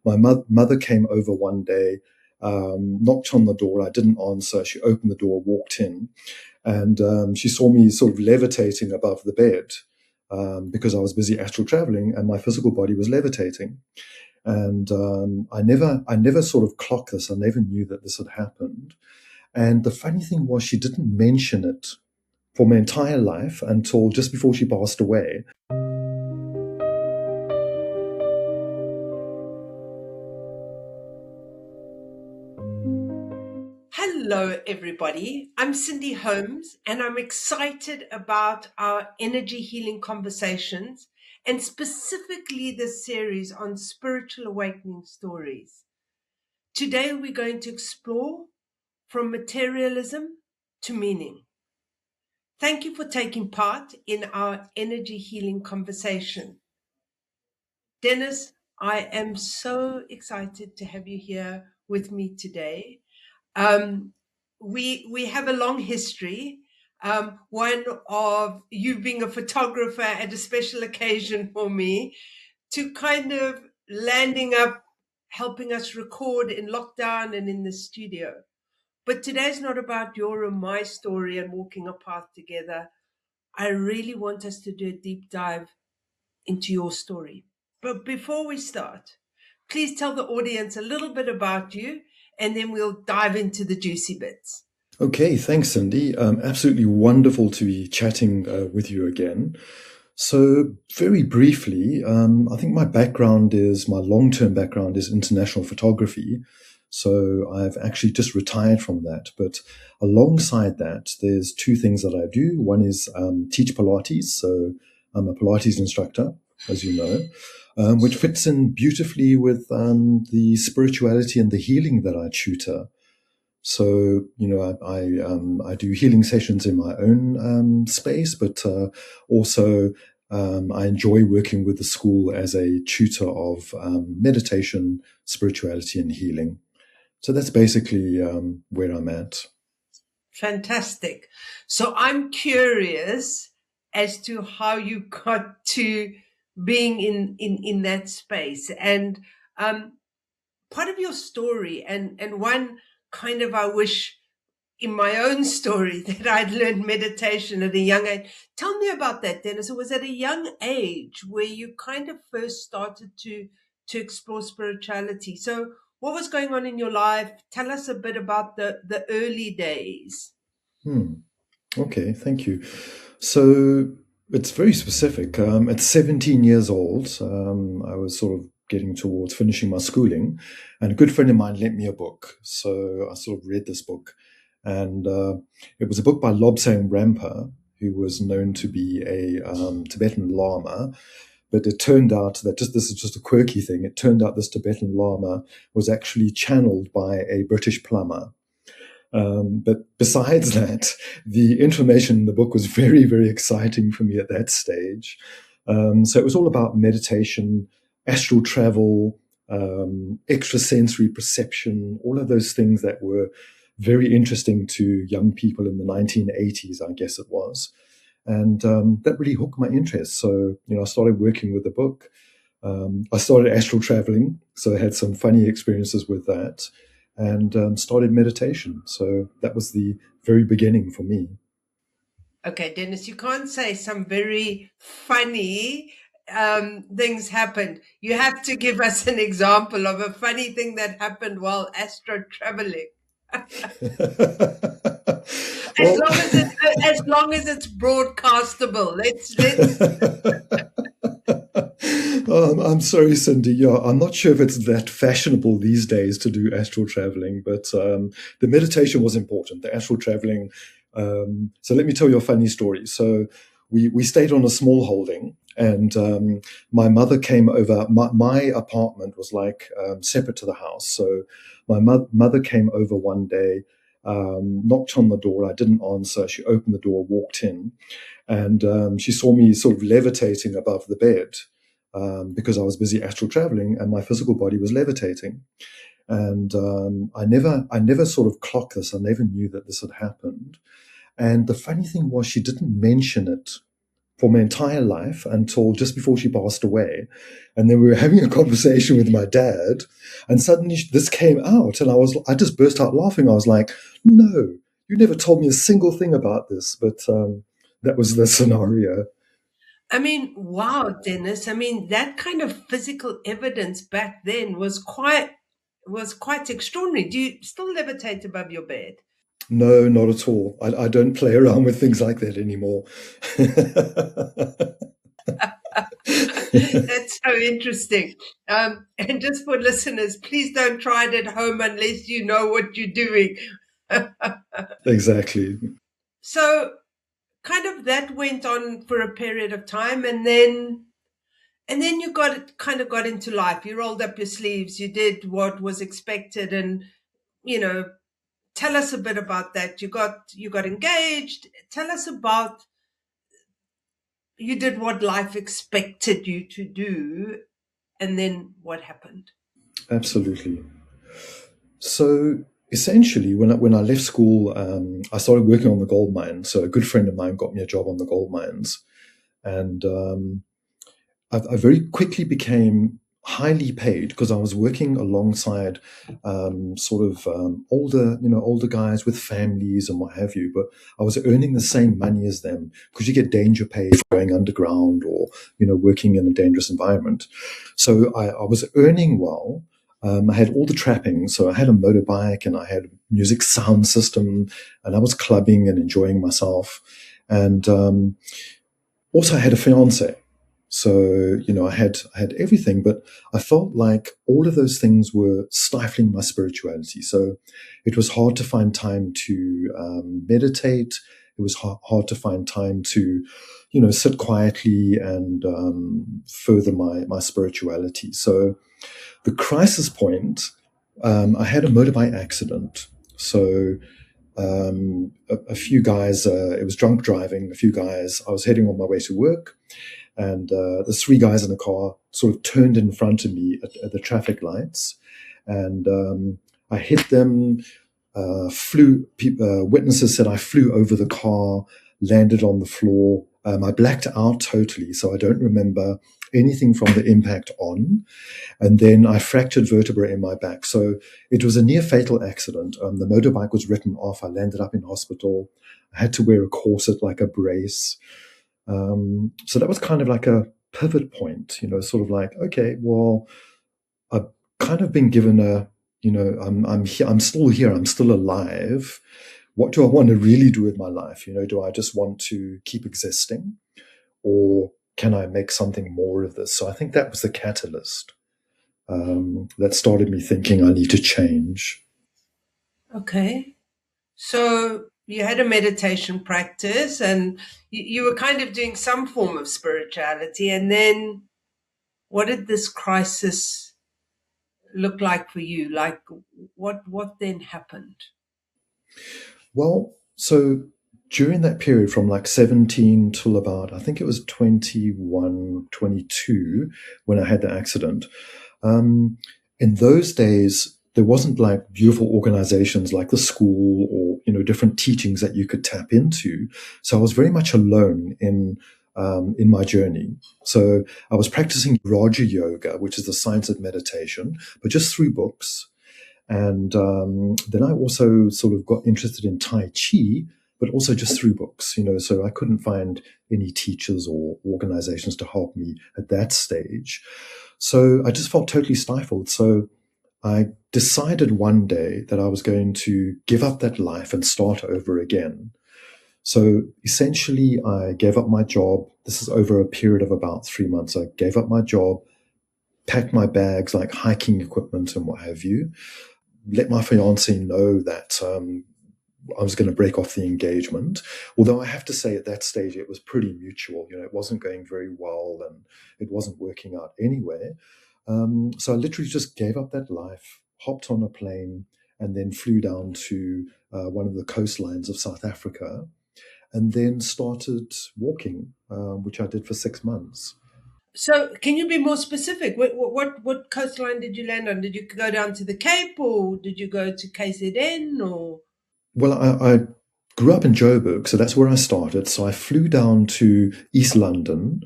my mother came over one day, knocked on the door. I didn't answer. She opened the door, walked in, and she saw me sort of levitating above the bed because I was busy astral traveling and my physical body was levitating. And I never sort of clocked this. I never knew that this had happened. And the funny thing was, she didn't mention it for my entire life until just before she passed away. Hello, everybody. I'm Cindy Holmes, and I'm excited about our energy healing conversations and specifically this series on spiritual awakening stories. Today, we're going to explore from materialism to meaning. Thank you for taking part in our energy healing conversation. Denis, I am so excited to have you here with me today. We have a long history, one of you being a photographer at a special occasion for me, to kind of landing up, helping us record in lockdown and in the studio. But today's not about your and my story and walking a path together. I really want us to do a deep dive into your story. But before we start, please tell the audience a little bit about you, and then we'll dive into the juicy bits. Okay, thanks, Cindy. Absolutely wonderful to be chatting with you again. So very briefly, I think my long-term background is international photography. So I've actually just retired from that. But alongside that, there's two things that I do. One is teach Pilates. So I'm a Pilates instructor, as you know, which fits in beautifully with the spirituality and the healing that I tutor. So, I do healing sessions in my own space, but also I enjoy working with the school as a tutor of meditation, spirituality, and healing. So that's basically where I'm at. Fantastic. So I'm curious as to how you got to being in that space. And part of your story, and one kind of, I wish in my own story that I'd learned meditation at a young age. Tell me about that, Denis. It was at a young age where you kind of first started to explore spirituality. So what was going on in your life? Tell us a bit about the early days. Okay, thank you. So it's very specific. At 17 years old, I was sort of getting towards finishing my schooling, and a good friend of mine lent me a book. So I sort of read this book, and it was a book by Lobsang Rampa, who was known to be a Tibetan Lama. But it turned out that this is just a quirky thing. It turned out this Tibetan Lama was actually channeled by a British plumber. But besides that, the information in the book was very, very exciting for me at that stage. So it was all about meditation, astral travel, extrasensory perception, all of those things that were very interesting to young people in the 1980s, I guess it was. And that really hooked my interest. So, I started working with the book. I started astral traveling, so I had some funny experiences with that, and started meditation. So that was the very beginning for me. Okay, Denis, you can't say some very funny things happened. You have to give us an example of a funny thing that happened while astro traveling. As long as it's broadcastable. Let's I'm sorry, Cindy. Yeah, I'm not sure if it's that fashionable these days to do astral traveling, but the meditation was important, the astral traveling. So let me tell you a funny story. So we stayed on a small holding, and my mother came over. My apartment was like separate to the house. So my mother came over one day, knocked on the door. I didn't answer. She opened the door, walked in, and she saw me sort of levitating above the bed because I was busy astral traveling and my physical body was levitating. And I never sort of clocked this. I never knew that this had happened. And the funny thing was, she didn't mention it for my entire life until just before she passed away. And then we were having a conversation with my dad, and suddenly this came out, and I just burst out laughing. I was like, "No, you never told me a single thing about this." But that was the scenario. I mean, wow, Dennis. I mean, that kind of physical evidence back then was quite extraordinary. Do you still levitate above your bed? No, not at all. I don't play around with things like that anymore. That's so interesting. And just for listeners, please don't try it at home unless you know what you're doing. Exactly. So, kind of that went on for a period of time, and then you got into life. You rolled up your sleeves. You did what was expected, and you know, tell us a bit about that. You got engaged. Tell us about you did what life expected you to do, and then what happened. Absolutely. So essentially, when I left school, I started working on the gold mine. So a good friend of mine got me a job on the gold mines, and I very quickly became highly paid because I was working alongside older guys with families and what have you. But I was earning the same money as them because you get danger pay for going underground or working in a dangerous environment. So I was earning well. I had all the trappings. So I had a motorbike and I had a music sound system, and I was clubbing and enjoying myself. And also, I had a fiance. So, I had everything, but I felt like all of those things were stifling my spirituality. So it was hard to find time to meditate. It was hard to find time to, sit quietly and further my spirituality. So the crisis point, I had a motorbike accident. So a few guys, it was drunk driving, a few guys, I was heading on my way to work, and the three guys in the car sort of turned in front of me at the traffic lights, and I hit them. Witnesses said I flew over the car, landed on the floor. I blacked out totally, so I don't remember anything from the impact on. And then I fractured vertebrae in my back. So it was a near fatal accident. The motorbike was written off. I landed up in hospital. I had to wear a corset like a brace. So that was kind of like a pivot point, sort of like, okay, well, I've kind of been given I'm here, I'm still here, I'm still alive. What do I want to really do with my life? Do I just want to keep existing, or can I make something more of this? So I think that was the catalyst that started me thinking I need to change. Okay. So you had a meditation practice, and you were kind of doing some form of spirituality. And then what did this crisis look like for you? Like what then happened? Well, so during that period from like 17 till about, I think it was 21, 22, when I had the accident, um, in those days, there wasn't like beautiful organizations like the school or different teachings that you could tap into. So I was very much alone in my journey. So I was practicing Raja Yoga, which is the science of meditation, but just through books. And then I also sort of got interested in Tai Chi, but also just through books, so I couldn't find any teachers or organizations to help me at that stage. So I just felt totally stifled. So I decided one day that I was going to give up that life and start over again. So essentially, I gave up my job. This is over a period of about 3 months. I gave up my job, packed my bags like hiking equipment and what have you, let my fiance know that I was going to break off the engagement. Although I have to say, at that stage, it was pretty mutual. It wasn't going very well, and it wasn't working out anyway. So I literally just gave up that life, hopped on a plane, and then flew down to one of the coastlines of South Africa, and then started walking, which I did for 6 months. So can you be more specific? What coastline did you land on? Did you go down to the Cape, or did you go to KZN, or? Well, I grew up in Joburg, so that's where I started. So I flew down to East London,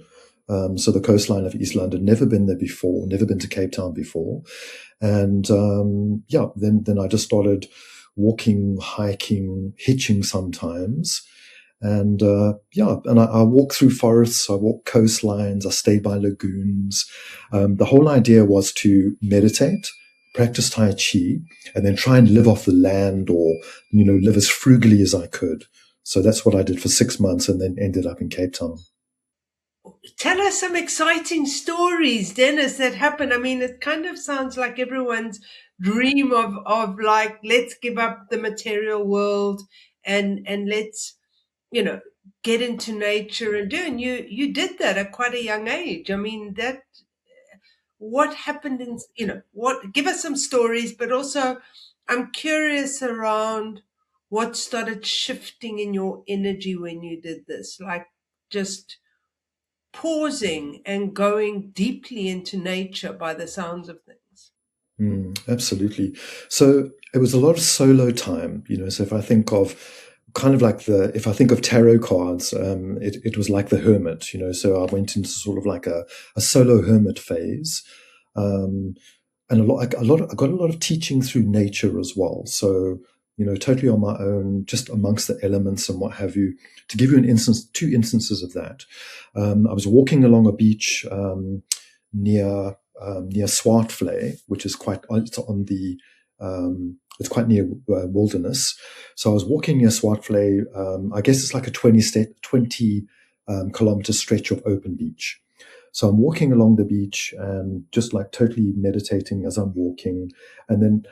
so the coastline of East London. Never been there before, never been to Cape Town before, and yeah, then I just started walking, hiking, hitching sometimes. And yeah, and I walk through forests, I walk coastlines, I stay by lagoons. The whole idea was to meditate, practice Tai Chi, and then try and live off the land, or live as frugally as I could. So that's what I did for 6 months, and then ended up in Cape Town. Tell us some exciting stories, Dennis, that happen. I mean, it kind of sounds like everyone's dream of like, let's give up the material world and let's, you know, get into nature and do. And you did that at quite a young age. I mean, that what happened in, what, give us some stories, but also I'm curious around what started shifting in your energy when you did this, like just pausing and going deeply into nature by the sounds of things. Absolutely. So it was a lot of solo time. So if I think of kind of like if I think of tarot cards, it was like the hermit. So I went into sort of like a solo hermit phase. Um, and I got a lot of teaching through nature as well. So, totally on my own, just amongst the elements and what have you. To give you an instance, two instances of that. I was walking along a beach near Swartvlei, which is it's on the it's quite near Wilderness. So I was walking near Swartvlei. I guess it's like a 20 kilometer stretch of open beach. So I'm walking along the beach and just like totally meditating as I'm walking. And then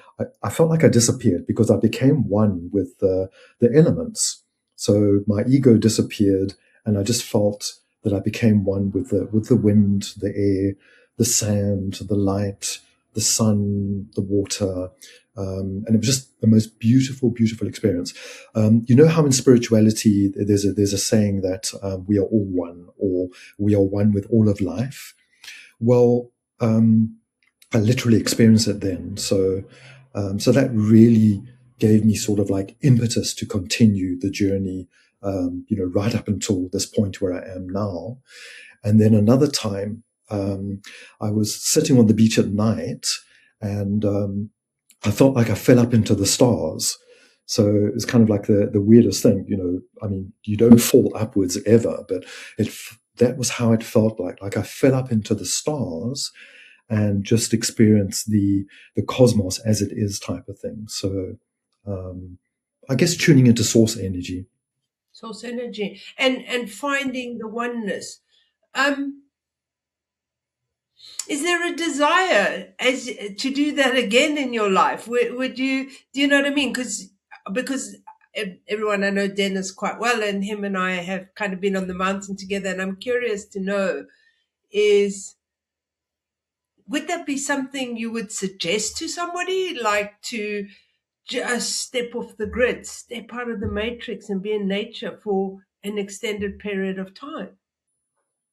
I felt like I disappeared because I became one with the elements. So my ego disappeared, and I just felt that I became one with the wind, the air, the sand, the light, the sun, the water. And it was just the most beautiful, beautiful experience. You know how in spirituality there's a saying that we are all one, or we are one with all of life. Well, I literally experienced it then. So that really gave me sort of like impetus to continue the journey. Right up until this point where I am now. And then another time, I was sitting on the beach at night, and I felt like I fell up into the stars. So it's kind of like the weirdest thing. I mean, you don't fall upwards ever, but that was how it felt like I fell up into the stars and just experienced the cosmos as it is type of thing. So I guess tuning into source energy. Source energy and finding the oneness. Um, is there a desire as to do that again in your life? Would you? Do you know what I mean? Because everyone, I know Dennis quite well, and him and I have kind of been on the mountain together. And I'm curious to know, is would that be something you would suggest to somebody, like to just step off the grid, step out of the matrix, and be in nature for an extended period of time?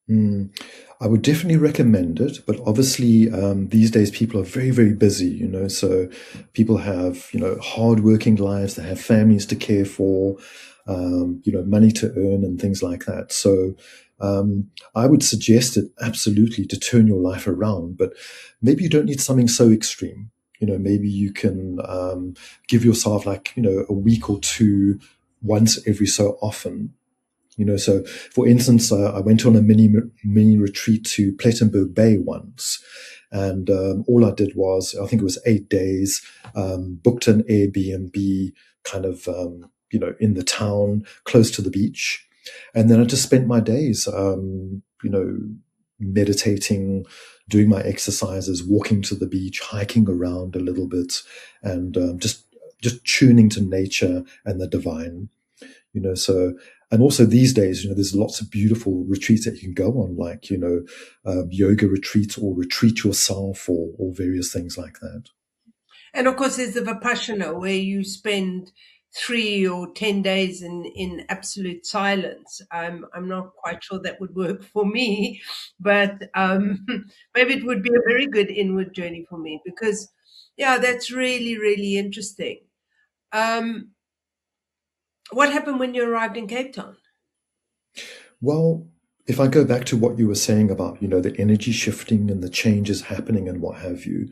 Mm. I would definitely recommend it, but obviously these days people are very, very busy. So people have hard working lives, they have families to care for, money to earn and things like that. So I would suggest it absolutely to turn your life around, but maybe you don't need something so extreme. Maybe you can give yourself like a week or two once every so often. So for instance, I went on a mini retreat to Plettenberg Bay once, and all I did was, I think it was 8 days, booked an Airbnb kind of in the town close to the beach, and then I just spent my days meditating, doing my exercises, walking to the beach, hiking around a little bit, and just tuning to nature and the divine. So, and also these days, there's lots of beautiful retreats that you can go on, like yoga retreats, or retreat yourself, or various things like that. And of course, there's the Vipassana where you spend 3 or 10 days in absolute silence. I'm not quite sure that would work for me, but maybe it would be a very good inward journey for me because, yeah, that's really, really interesting. Um, What happened when you arrived in Cape Town? Well, if I go back to what you were saying about, the energy shifting and the changes happening and what have you,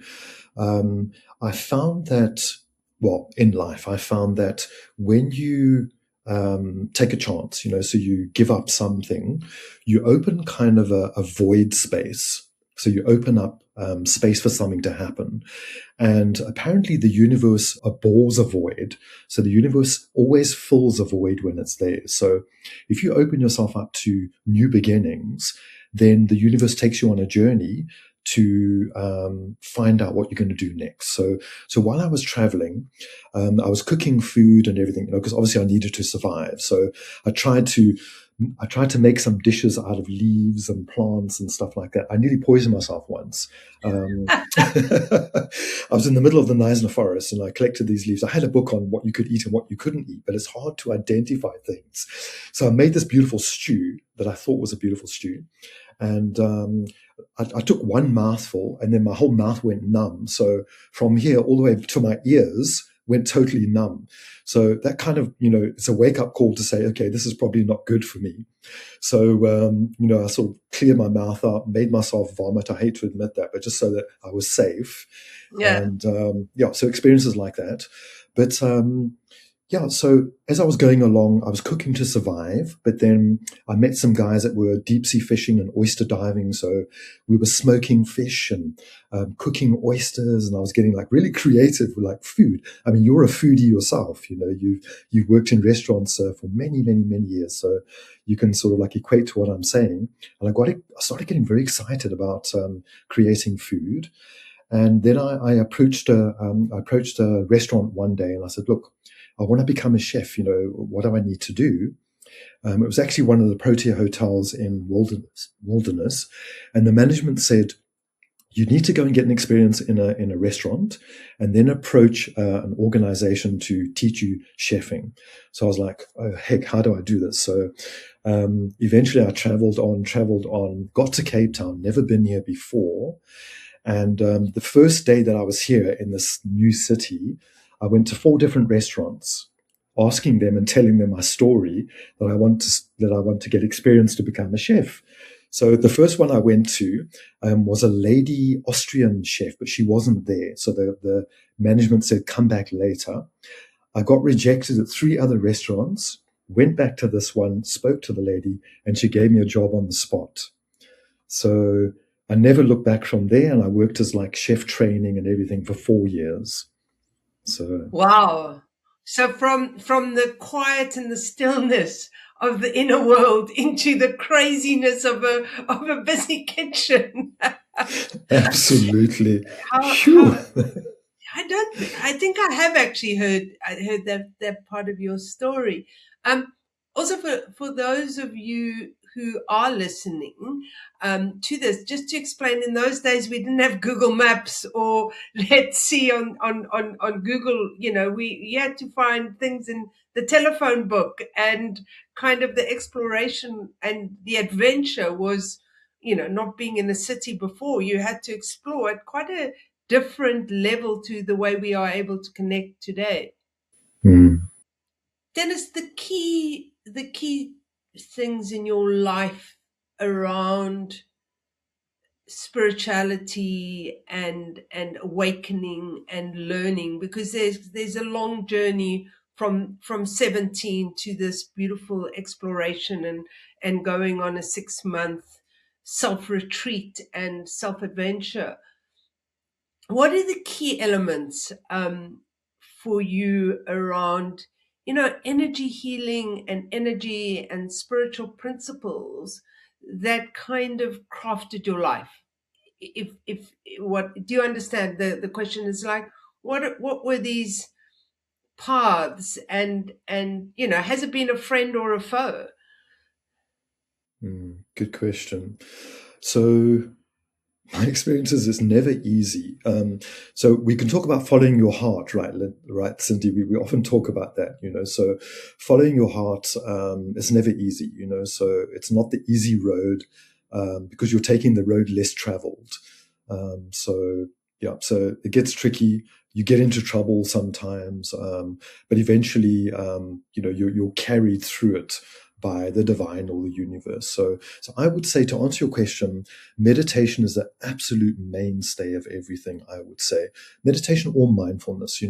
um, I found that, well, in life, I found that when you take a chance, so you give up something, you open kind of a void space. So you open up space for something to happen. And apparently, the universe abhors a void. So the universe always fills a void when it's there. So if you open yourself up to new beginnings, then the universe takes you on a journey to find out what you're going to do next. So while I was traveling, I was cooking food and everything, because obviously I needed to survive. So I tried to I tried to make some dishes out of leaves and plants and stuff like that. I nearly poisoned myself once. I was in the middle of the Knysna forest and I collected these leaves. I had a book on what you could eat and what you couldn't eat, but it's hard to identify things. So I made this beautiful stew that I thought was a beautiful stew. And I took one mouthful and then my whole mouth went numb. So from here all the way to my ears went totally numb. So that kind of, it's a wake up call to say, okay, this is probably not good for me. So, I sort of cleared my mouth out, made myself vomit. I hate to admit that, but just so that I was safe. Yeah. And so experiences like that. But so as I was going along, I was cooking to survive, but then I met some guys that were deep sea fishing and oyster diving. So we were smoking fish and cooking oysters, and I was getting like really creative with like food. I mean, you're a foodie yourself, you've worked in restaurants for many, many, many years, so you can sort of like equate to what I'm saying. And I started getting very excited about creating food. And then I approached a restaurant one day and I said, look, I want to become a chef. What do I need to do? It was actually one of the Protea hotels in Wilderness. And the management said, you need to go and get an experience in a restaurant and then approach an organization to teach you chefing. So I was like, oh, heck, how do I do this? So eventually I traveled on, got to Cape Town, never been here before. And the first day that I was here in this new city, I went to 4 different restaurants, asking them and telling them my story that I want to get experience to become a chef. So the first one I went to was a lady Austrian chef, but she wasn't there. So the management said, come back later. I got rejected at 3 other restaurants, went back to this one, spoke to the lady, and she gave me a job on the spot. So I never looked back from there, and I worked as like chef training and everything for 4 years. So Wow. So from the quiet and the stillness of the inner world into the craziness of a busy kitchen. absolutely, How phew. I think I have actually heard that part of your story. Also for those of you who are listening to this, just to explain, in those days we didn't have Google Maps or let's see on Google. You had to find things in the telephone book, and kind of the exploration and the adventure was, not being in a city before. You had to explore at quite a different level to the way we are able to connect today. Mm, Dennis, the key things in your life around spirituality and awakening and learning, because there's a long journey from 17 to this beautiful exploration and going on a 6-month self retreat and self adventure. What are the key elements for you around, energy healing and energy and spiritual principles that kind of crafted your life? If what do you understand? The question is like, what were these paths, and has it been a friend or a foe? good question. So my experience is it's never easy. So we can talk about following your heart, right? Right, Cindy. We often talk about that, So following your heart is never easy, So it's not the easy road because you're taking the road less traveled. So Yeah, so it gets tricky. You get into trouble sometimes, but eventually, you're carried through it by the divine or the universe. So I would say, to answer your question, meditation is the absolute mainstay of everything. I would say meditation or mindfulness.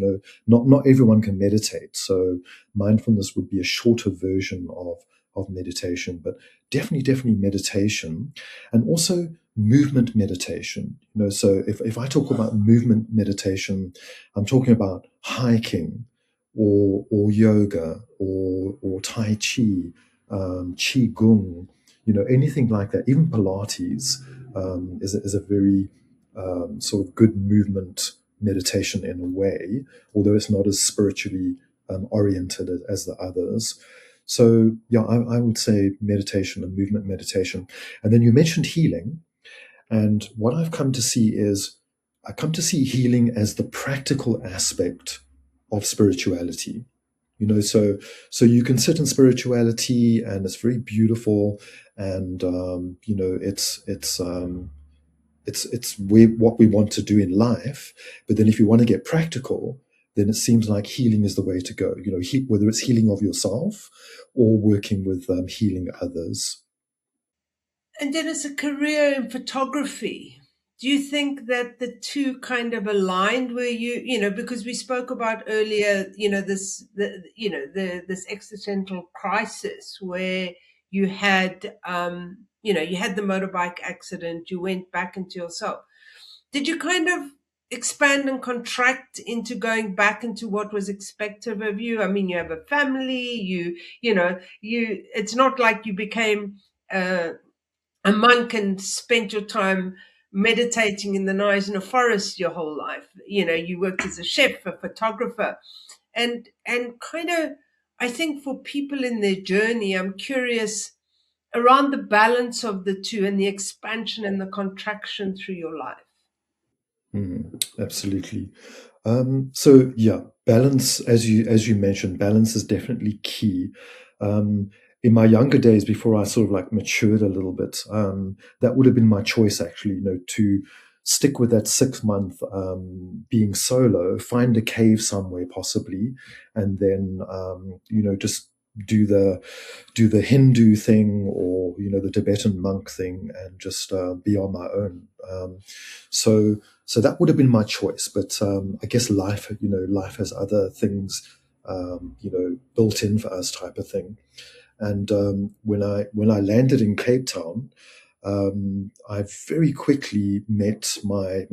Not everyone can meditate, so mindfulness would be a shorter version of meditation, but definitely meditation, and also movement meditation. So if I talk about movement meditation, I'm talking about hiking or yoga or Tai Chi, Qi Gong, anything like that. Even Pilates is a very sort of good movement meditation in a way, although it's not as spiritually oriented as the others. So yeah, I would say meditation and movement meditation. And then you mentioned healing. And what I've come to see is I come to see healing as the practical aspect of spirituality. So you can sit in spirituality, and it's very beautiful, and it's what we want to do in life. But then, if you want to get practical, then it seems like healing is the way to go. Whether it's healing of yourself or working with healing others. And then as a career in photography, do you think that the two kind of aligned where because we spoke about earlier, this existential crisis where you had, you had the motorbike accident, you went back into yourself. Did you kind of expand and contract into going back into what was expected of you? I mean, you have a family, it's not like you became, a monk and spent your time meditating in the night in a forest your whole life. You worked as a chef, a photographer, and kind of, I think for people in their journey, I'm curious around the balance of the two and the expansion and the contraction through your life. Absolutely. So yeah, balance, as you mentioned, balance is definitely key. Um, in my younger days, before I sort of like matured a little bit, that would have been my choice actually. To stick with that 6 month being solo, find a cave somewhere possibly, and then just do the Hindu thing, or the Tibetan monk thing, and just be on my own. So that would have been my choice, but I guess life has other things, built in for us, type of thing. And when I landed in Cape Town, I very quickly met my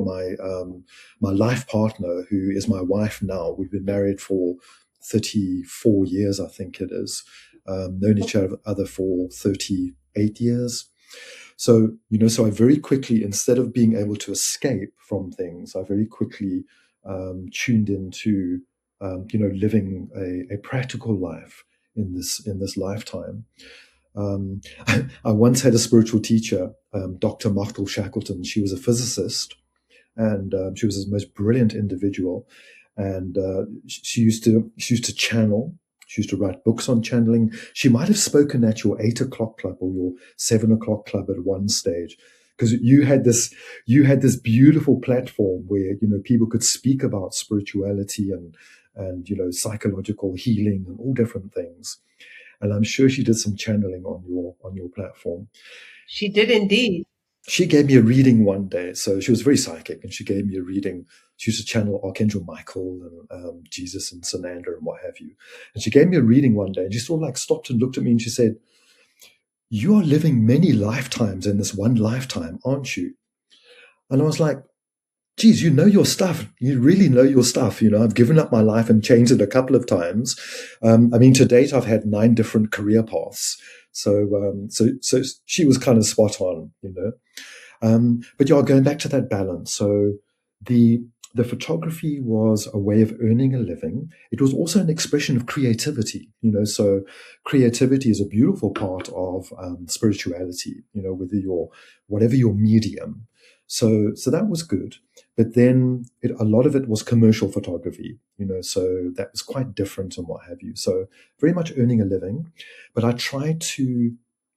life partner, who is my wife now. We've been married for 34 years, I think it is. Known each other for 38 years. So I very quickly, instead of being able to escape from things, I very quickly tuned into, living a practical life in this lifetime. Um, I once had a spiritual teacher, Dr. Machtel Shackleton. She was a physicist, and she was the most brilliant individual. And she used to channel. She used to write books on channeling. She might have spoken at your 8 o'clock club or your 7 o'clock club at one stage, because you had this beautiful platform where people could speak about spirituality and psychological healing and all different things. And I'm sure she did some channeling on your platform. She did indeed. She gave me a reading one day. So she was very psychic, and she gave me a reading. She used to channel Archangel Michael and Jesus and Sananda and what have you. And she gave me a reading one day, and she sort of like stopped and looked at me, and she said, "You are living many lifetimes in this one lifetime, aren't you?" And I was like, geez, you know your stuff. You really know your stuff. I've given up my life and changed it a couple of times. I mean, to date, I've had 9 different career paths. So she was kind of spot on. But yeah, going back to that balance. So the the photography was a way of earning a living. It was also an expression of creativity. So creativity is a beautiful part of spirituality. Whatever your medium. So that was good. But then a lot of it was commercial photography. So that was quite different and what have you. So very much earning a living, but I tried to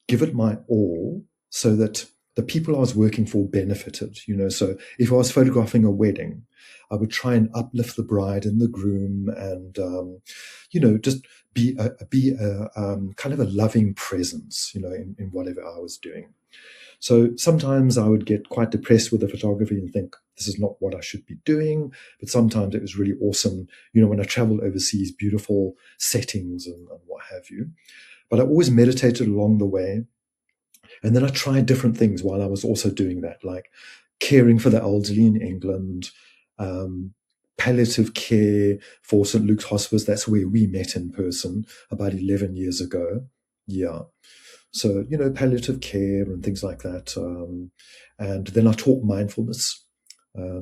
give it my all so that the people I was working for benefited. So if I was photographing a wedding, I would try and uplift the bride and the groom, and just be a kind of a loving presence, in whatever I was doing. So sometimes I would get quite depressed with the photography and think this is not what I should be doing. But sometimes it was really awesome, when I traveled overseas, beautiful settings and what have you. But I always meditated along the way. And then I tried different things while I was also doing that, like caring for the elderly in England, um, palliative care for St. Luke's Hospice. That's where we met in person about 11 years ago. Yeah. So, palliative care and things like that. And then I taught mindfulness.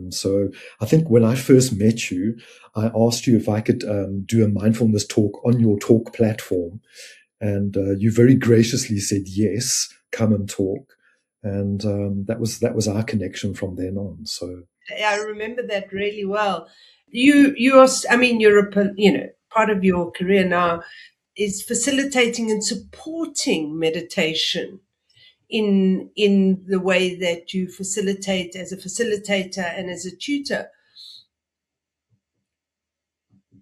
So I think when I first met you, I asked you if I could do a mindfulness talk on your talk platform. And you very graciously said, yes, come and talk. And that was our connection from then on. So I remember that really well. You are, I mean, you're part of your career now is facilitating and supporting meditation in the way that you facilitate as a facilitator and as a tutor.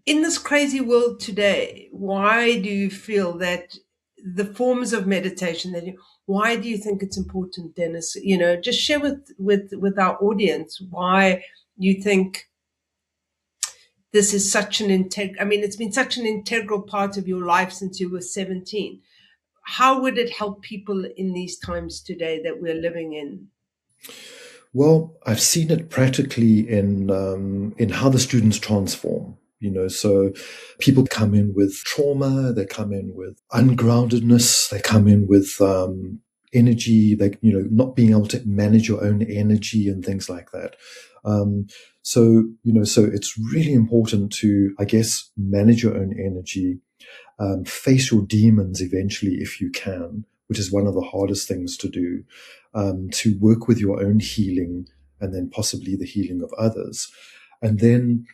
In this crazy world today, why do you feel that the forms of meditation why do you think it's important, Dennis? Just share with our audience why you think this is such an it's been such an integral part of your life since you were 17. How would it help people in these times today that we're living in? well, I've seen it practically in how the students transform. So people come in with trauma, they come in with ungroundedness, they come in with energy, they not being able to manage your own energy and things like that. So it's really important to, I guess, manage your own energy, face your demons eventually if you can, which is one of the hardest things to do, to work with your own healing and then possibly the healing of others. And then,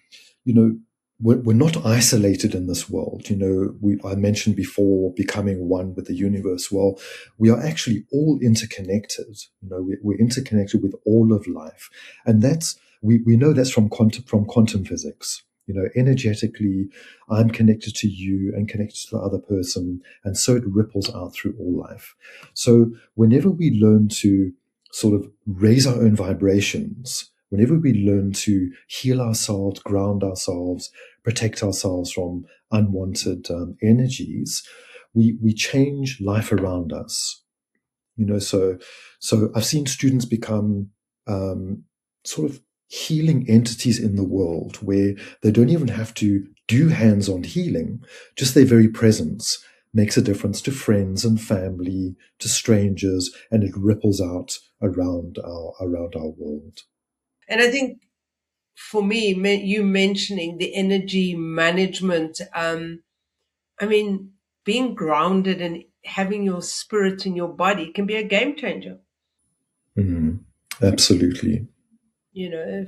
we're not isolated in this world. I mentioned before becoming one with the universe. Well, we are actually all interconnected. We're interconnected with all of life. And we know that's from quantum physics. Energetically, I'm connected to you and connected to the other person. And so it ripples out through all life. So whenever we learn to sort of raise our own vibrations, whenever we learn to heal ourselves, ground ourselves, protect ourselves from unwanted energies, we change life around us. So I've seen students become sort of healing entities in the world where they don't even have to do hands-on healing, just their very presence makes a difference to friends and family, to strangers, and it ripples out around our world. And I think for me, you mentioning the energy management, I mean, being grounded and having your spirit in your body can be a game changer. Mhm. Absolutely.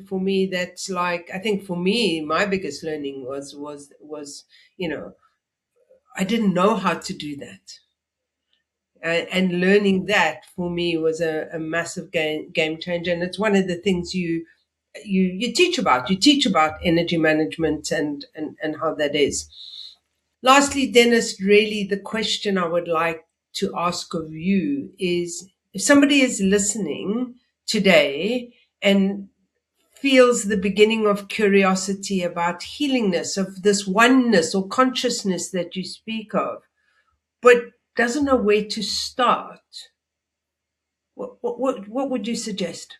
For me, that's like, I think for me, my biggest learning was, I didn't know how to do that. And learning that for me was a massive game changer. And it's one of the things you teach about. You teach about energy management and how that is. Lastly, Dennis, really the question I would like to ask of you is if somebody is listening today and feels the beginning of curiosity about healingness, of this oneness or consciousness that you speak of, but doesn't know where to start, what would you suggest?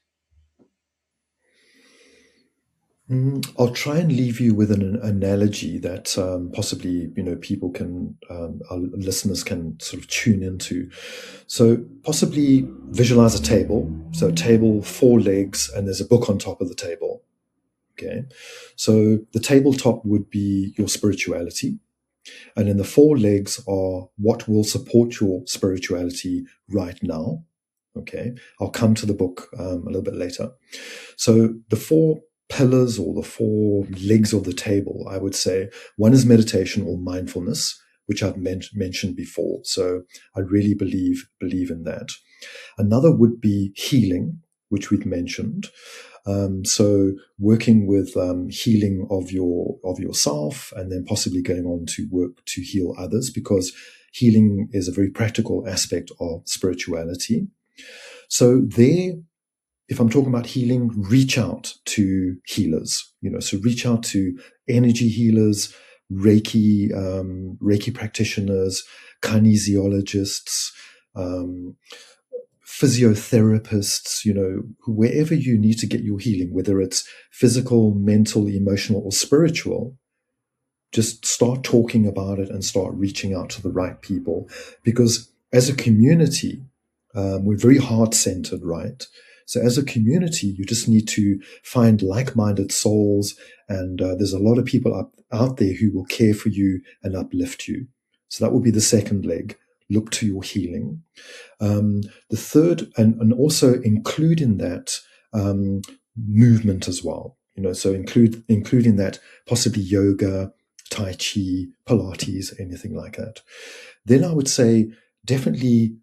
I'll try and leave you with an analogy that possibly people can, our listeners can sort of tune into. So possibly visualize a table. So a table, four legs, and there's a book on top of the table. Okay, so the tabletop would be your spirituality, and then the four legs are what will support your spirituality right now. Okay, I'll come to the book a little bit later. So the four pillars or the four legs of the table, I would say, one is meditation or mindfulness, which I've mentioned before. So I really believe in that. Another would be healing, which we've mentioned. So working with healing of yourself, and then possibly going on to work to heal others, because healing is a very practical aspect of spirituality. So there, if I'm talking about healing, reach out to healers. So reach out to energy healers, Reiki practitioners, kinesiologists, physiotherapists, wherever you need to get your healing, whether it's physical, mental, emotional, or spiritual. Just start talking about it and start reaching out to the right people, because as a community, we're very heart-centered, right? So as a community, you just need to find like-minded souls, and there's a lot of people out there who will care for you and uplift you. So that would be the second leg. Look to your healing. The third, and also include in that movement as well. So including that possibly yoga, Tai Chi, Pilates, anything like that. Then I would say definitely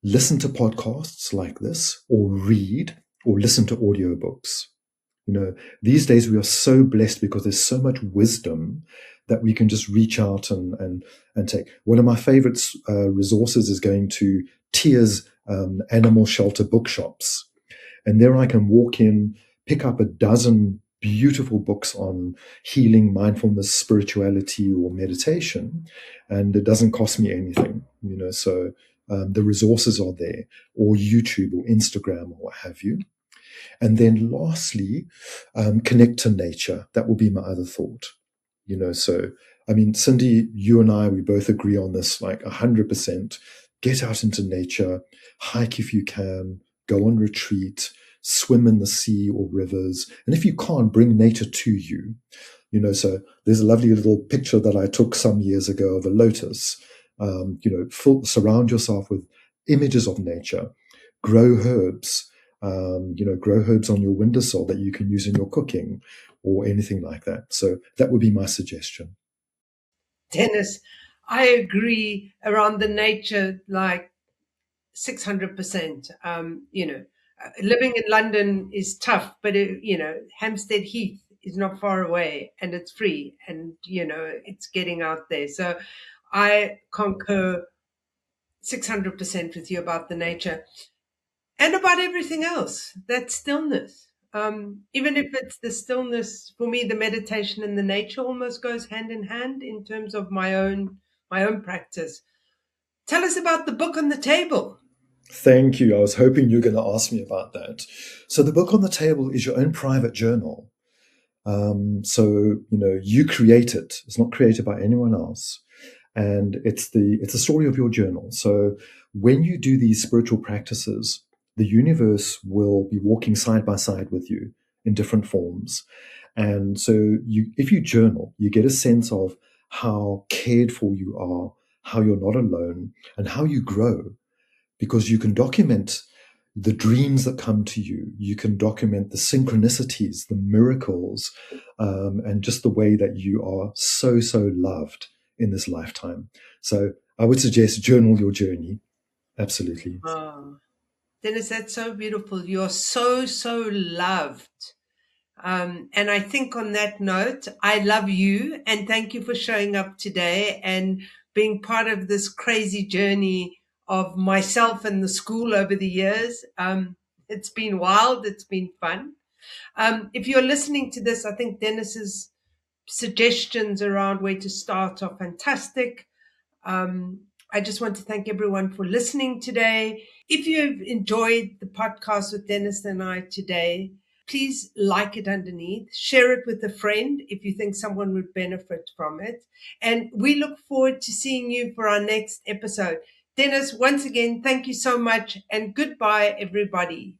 listen to podcasts like this, or read, or listen to audiobooks. These days we are so blessed because there's so much wisdom that we can just reach out and take. One of my favorite resources is going to Tia's animal shelter bookshops. And there I can walk in, pick up a dozen beautiful books on healing, mindfulness, spirituality, or meditation, and it doesn't cost me anything. So the resources are there, or YouTube or Instagram or what have you. And then lastly, connect to nature. That will be my other thought. So, Cindy, you and I, we both agree on this, like 100%. Get out into nature, hike if you can, go on retreat, swim in the sea or rivers. And if you can't, bring nature to you. So there's a lovely little picture that I took some years ago of a lotus. Surround yourself with images of nature. Grow herbs. Grow herbs on your windowsill that you can use in your cooking or anything like that. So that would be my suggestion. Dennis, I agree around the nature, like 600%. Living in London is tough, but Hampstead Heath is not far away, and it's free, and it's getting out there. So I concur 600% with you about the nature and about everything else. That stillness. Even if it's the stillness, for me, the meditation and the nature almost goes hand in hand in terms of my own practice. Tell us about the book on the table. Thank you. I was hoping you were going to ask me about that. So the book on the table is your own private journal. You create it. It's not created by anyone else. And it's the story of your journal. So when you do these spiritual practices, the universe will be walking side by side with you in different forms. And so if you journal, you get a sense of how cared for you are, how you're not alone, and how you grow, because you can document the dreams that come to you. You can document the synchronicities, the miracles, and just the way that you are so, so loved in this lifetime. So I would suggest journal your journey. Absolutely. Oh, Dennis, that's so beautiful. You're so, so loved. And I think on that note, I love you and thank you for showing up today and being part of this crazy journey of myself and the school over the years. It's been wild. It's been fun. If you're listening to this, I think Dennis's suggestions around where to start are fantastic. I just want to thank everyone for listening today. If you've enjoyed the podcast with Dennis and I today, please like it underneath, share it with a friend if you think someone would benefit from it. And we look forward to seeing you for our next episode. Dennis, once again, thank you so much and goodbye, everybody.